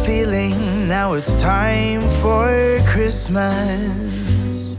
feeling, now it's time for Christmas.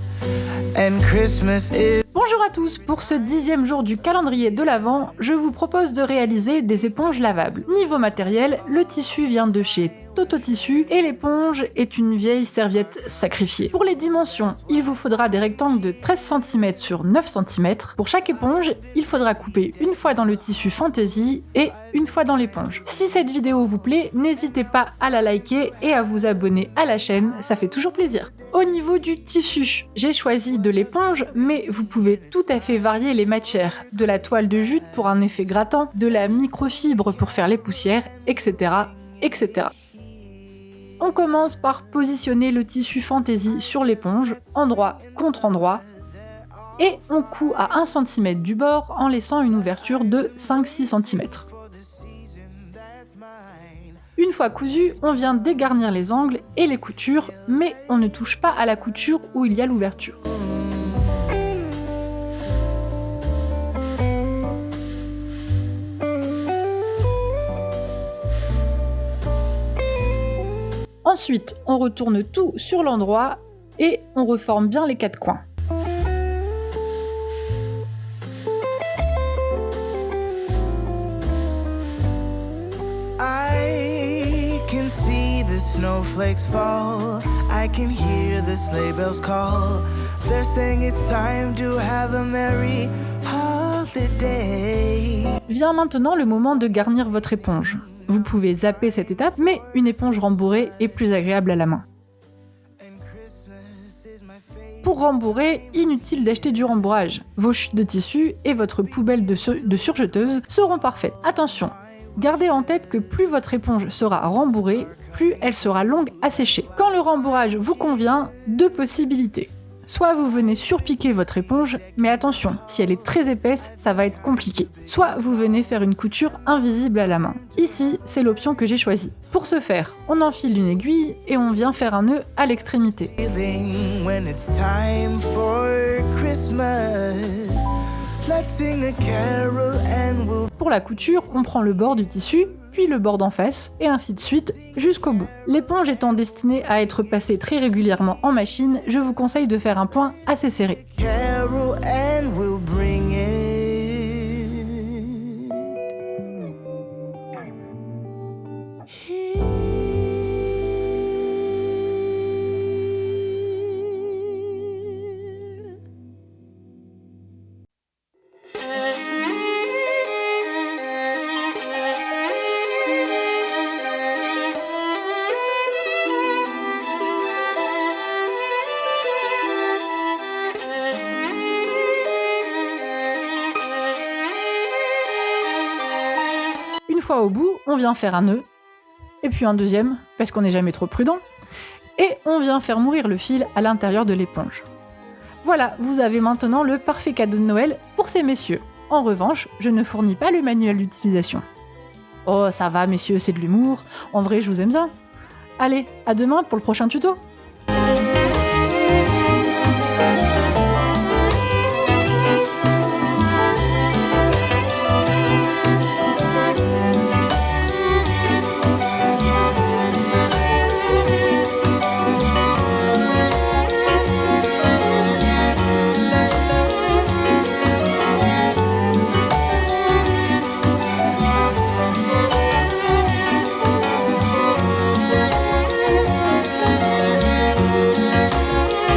And Christmas is... Bonjour à tous, pour ce 10e jour du calendrier de l'Avent, je vous propose de réaliser des éponges lavables. Niveau matériel, le tissu vient de chez Toto Tissu et l'éponge est une vieille serviette sacrifiée. Pour les dimensions, il vous faudra des rectangles de 13 cm sur 9 cm. Pour chaque éponge, il faudra couper une fois dans le tissu Fantaisie et une fois dans l'éponge. Si cette vidéo vous plaît, n'hésitez pas à la liker et à vous abonner à la chaîne, ça fait toujours plaisir. Au niveau du tissu, j'ai choisi de l'éponge, mais vous pouvez tout à fait varier les matières. De la toile de jute pour un effet grattant, de la microfibre pour faire les poussières, etc. etc. On commence par positionner le tissu Fantaisie sur l'éponge, endroit contre endroit, et on coud à 1 cm du bord en laissant une ouverture de 5-6 cm. Une fois cousu, on vient dégarnir les angles et les coutures, mais on ne touche pas à la couture où il y a l'ouverture. Ensuite, on retourne tout sur l'endroit et on reforme bien les 4 coins. I can see the snowflakes fall. I can hear the sleigh bells call. They're saying it's time to have a merry holiday. Vient maintenant le moment de garnir votre éponge. Vous pouvez zapper cette étape, mais une éponge rembourrée est plus agréable à la main. Pour rembourrer, inutile d'acheter du rembourrage. Vos chutes de tissu et votre poubelle de surjeteuse seront parfaites. Attention, gardez en tête que plus votre éponge sera rembourrée, plus elle sera longue à sécher. Quand le rembourrage vous convient, 2 possibilités. Soit vous venez surpiquer votre éponge, mais attention, si elle est très épaisse, ça va être compliqué. Soit vous venez faire une couture invisible à la main. Ici, c'est l'option que j'ai choisie. Pour ce faire, on enfile une aiguille et on vient faire un nœud à l'extrémité. When it's time for Christmas, let's sing a carol and we'll... Pour la couture, on prend le bord du tissu, puis le bord d'en face, et ainsi de suite jusqu'au bout. L'éponge étant destinée à être passée très régulièrement en machine, je vous conseille de faire un point assez serré. Carol and we'll bring it. Une fois au bout, on vient faire un nœud, et puis un deuxième, parce qu'on n'est jamais trop prudent, et on vient faire mourir le fil à l'intérieur de l'éponge. Voilà, vous avez maintenant le parfait cadeau de Noël pour ces messieurs. En revanche, je ne fournis pas le manuel d'utilisation. Oh, ça va messieurs, c'est de l'humour, en vrai je vous aime bien. Allez, à demain pour le prochain tuto.